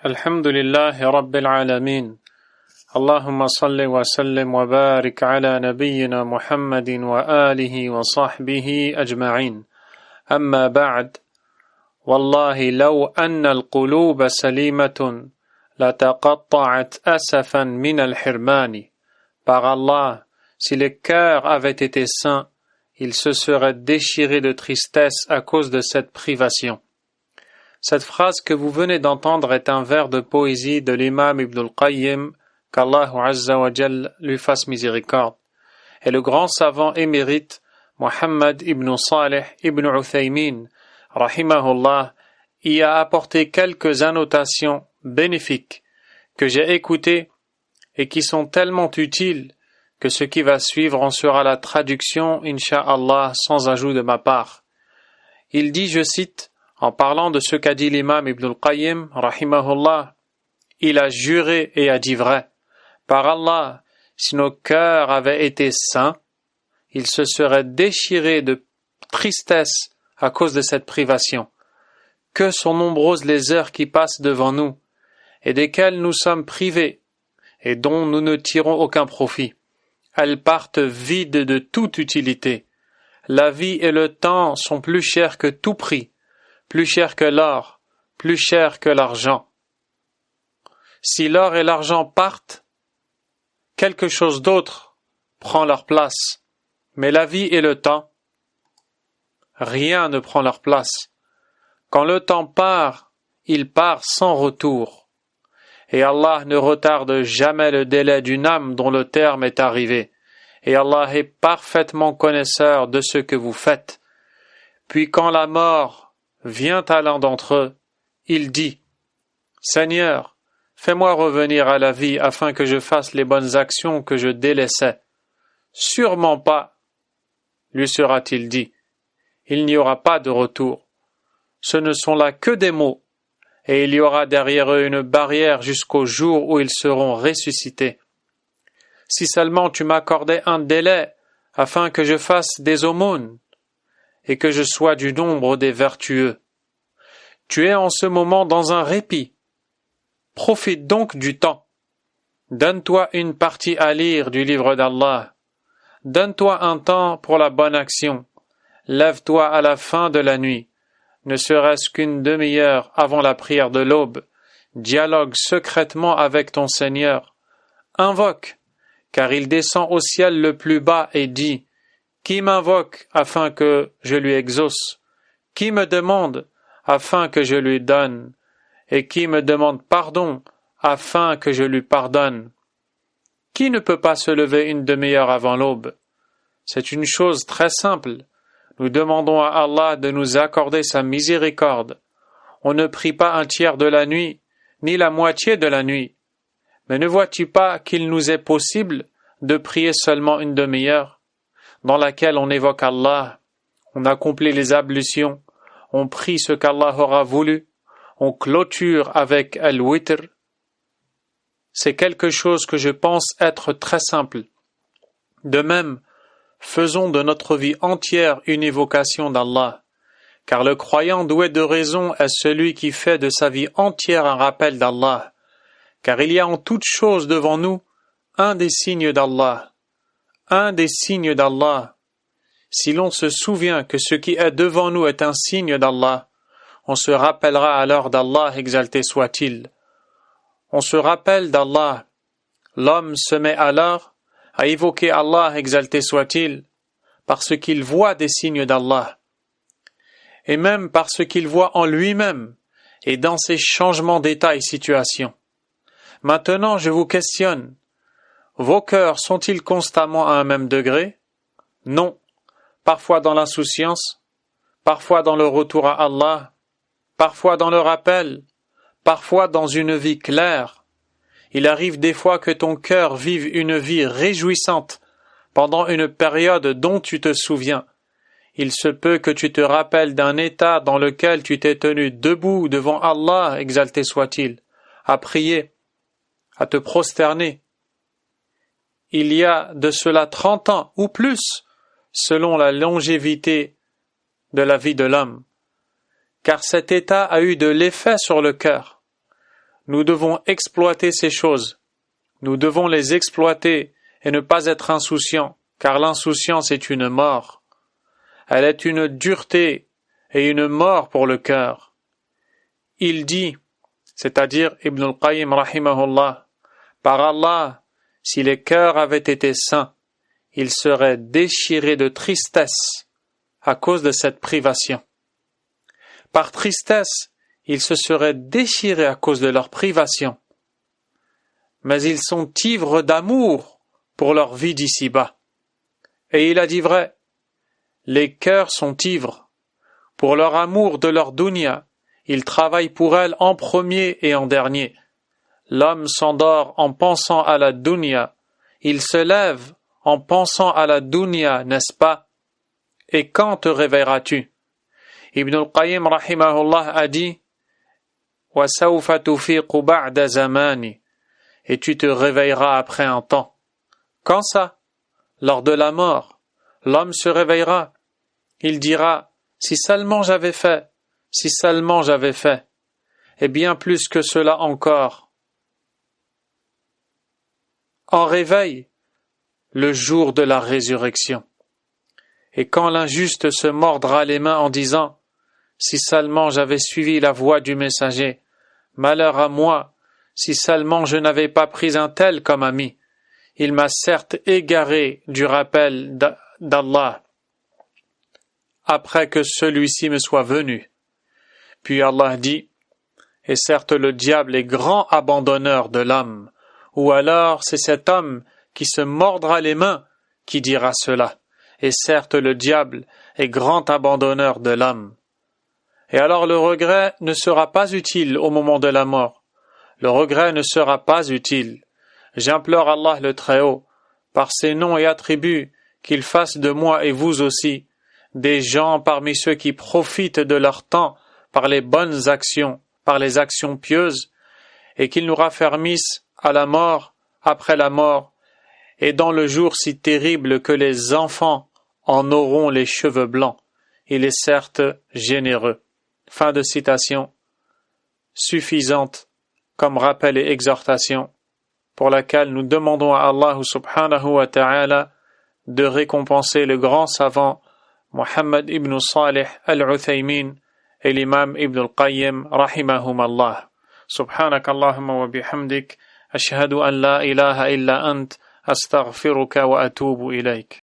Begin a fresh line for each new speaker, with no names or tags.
الحمد لله رب العالمين اللهم صل وسلم وبارك على نبينا محمد وآله وصحبه أجمعين أما بعد والله لو أن القلوب سليمة لتقطعت أسفا من الحرمان. Par Allah, si les cœurs avaient été sains, ils se seraient déchirés de tristesse à cause de cette privation. Cette phrase que vous venez d'entendre est un vers de poésie de l'imam Ibn al-Qayyim, qu'Allah Azza wa Jal lui fasse miséricorde. Et le grand savant émérite, Muhammad ibn Salih ibn Uthaymin, rahimahullah, y a apporté quelques annotations bénéfiques que j'ai écoutées et qui sont tellement utiles que ce qui va suivre en sera la traduction, incha'Allah, sans ajout de ma part. Il dit, je cite, en parlant de ce qu'a dit l'imam Ibn al-Qayyim, rahimahullah, il a juré et a dit vrai. Par Allah, si nos cœurs avaient été sains, ils se seraient déchirés de tristesse à cause de cette privation. Que sont nombreuses les heures qui passent devant nous, et desquelles nous sommes privés, et dont nous ne tirons aucun profit. Elles partent vides de toute utilité. La vie et le temps sont plus chers que tout prix, plus chers que l'or, plus chers que l'argent. Si l'or et l'argent partent, quelque chose d'autre prend leur place. Mais la vie et le temps, rien ne prend leur place. Quand le temps part, il part sans retour. Et Allah ne retarde jamais le délai d'une âme dont le terme est arrivé. Et Allah est parfaitement connaisseur de ce que vous faites. Puis quand la mort vient à l'un d'entre eux, il dit, « Seigneur, fais-moi revenir à la vie afin que je fasse les bonnes actions que je délaissais. » Sûrement pas, lui sera-t-il dit. Il n'y aura pas de retour. Ce ne sont là que des mots, et il y aura derrière eux une barrière jusqu'au jour où ils seront ressuscités. Si seulement tu m'accordais un délai afin que je fasse des aumônes, et que je sois du nombre des vertueux. Tu es en ce moment dans un répit. Profite donc du temps. Donne-toi une partie à lire du livre d'Allah. Donne-toi un temps pour la bonne action. Lève-toi à la fin de la nuit, ne serait-ce qu'une demi-heure avant la prière de l'aube. Dialogue secrètement avec ton Seigneur. Invoque, car il descend au ciel le plus bas et dit, qui m'invoque afin que je lui exauce? Qui me demande afin que je lui donne? Et qui me demande pardon afin que je lui pardonne? Qui ne peut pas se lever une demi-heure avant l'aube? C'est une chose très simple. Nous demandons à Allah de nous accorder sa miséricorde. On ne prie pas un tiers de la nuit, ni la moitié de la nuit. Mais ne vois-tu pas qu'il nous est possible de prier seulement une demi-heure, dans laquelle on évoque Allah, on accomplit les ablutions, on prie ce qu'Allah aura voulu, on clôture avec al-witr. C'est quelque chose que je pense être très simple. De même, faisons de notre vie entière une évocation d'Allah, car le croyant doué de raison est celui qui fait de sa vie entière un rappel d'Allah, car il y a en toute chose devant nous un des signes d'Allah. Un des signes d'Allah. Si l'on se souvient que ce qui est devant nous est un signe d'Allah, on se rappellera alors d'Allah, exalté soit-il. On se rappelle d'Allah. L'homme se met alors à évoquer Allah, exalté soit-il, parce qu'il voit des signes d'Allah, et même parce qu'il voit en lui-même et dans ses changements d'état et situation. Maintenant, je vous questionne. Vos cœurs sont-ils constamment à un même degré? Non. Parfois dans l'insouciance, parfois dans le retour à Allah, parfois dans le rappel, parfois dans une vie claire. Il arrive des fois que ton cœur vive une vie réjouissante pendant une période dont tu te souviens. Il se peut que tu te rappelles d'un état dans lequel tu t'es tenu debout devant Allah, exalté soit-il, à prier, à te prosterner. Il y a de cela 30 ans ou plus, selon la longévité de la vie de l'homme, car cet état a eu de l'effet sur le cœur. nous devons exploiter ces choses. Nous devons les exploiter et ne pas être insouciants, car l'insouciance est une mort. Elle est une dureté et une mort pour le cœur. Il dit, c'est-à-dire Ibn al-Qayyim rahimahullah, par Allah, si les cœurs avaient été sains, ils seraient déchirés de tristesse à cause de cette privation. Par tristesse, ils se seraient déchirés à cause de leur privation. Mais ils sont ivres d'amour pour leur vie d'ici-bas. Et il a dit vrai, les cœurs sont ivres. Pour leur amour de leur dunya, ils travaillent pour elle en premier et en dernier. L'homme s'endort en pensant à la dunya. Il se lève en pensant à la dunya, n'est-ce pas? Et quand te réveilleras-tu? Ibn al-Qayyim rahimahullah a dit وَسَوْفَ تُفِيقُ بَعْدَ زَمَانِ et tu te réveilleras après un temps. Quand ça? Lors de la mort, l'homme se réveillera. Il dira, si seulement j'avais fait, si seulement j'avais fait, et bien plus que cela encore. En réveil, le jour de la résurrection. Et quand l'injuste se mordra les mains en disant, si seulement j'avais suivi la voie du messager, malheur à moi, si seulement je n'avais pas pris un tel comme ami, il m'a certes égaré du rappel d'Allah, après que celui-ci me soit venu. Puis Allah dit, et certes le diable est grand abandonneur de l'homme, ou alors c'est cet homme qui se mordra les mains qui dira cela, et certes le diable est grand abandonneur de l'homme. Et alors le regret ne sera pas utile au moment de la mort. Le regret ne sera pas utile. J'implore Allah le Très-Haut, par ses noms et attributs, qu'il fasse de moi et vous aussi des gens parmi ceux qui profitent de leur temps par les bonnes actions, par les actions pieuses, et qu'il nous raffermisse à la mort, après la mort, et dans le jour si terrible que les enfants en auront les cheveux blancs. Il est certes généreux. Fin de citation, suffisante comme rappel et exhortation, pour laquelle nous demandons à Allah subhanahu wa ta'ala de récompenser le grand savant Muhammad ibn Salih al-Uthaymin et l'imam Ibn al-Qayyim rahimahum Allah. Subhanak Allahumma wa bihamdik, ashhadu an la ilaha illa ant, astaghfiruka wa atubu ilayk.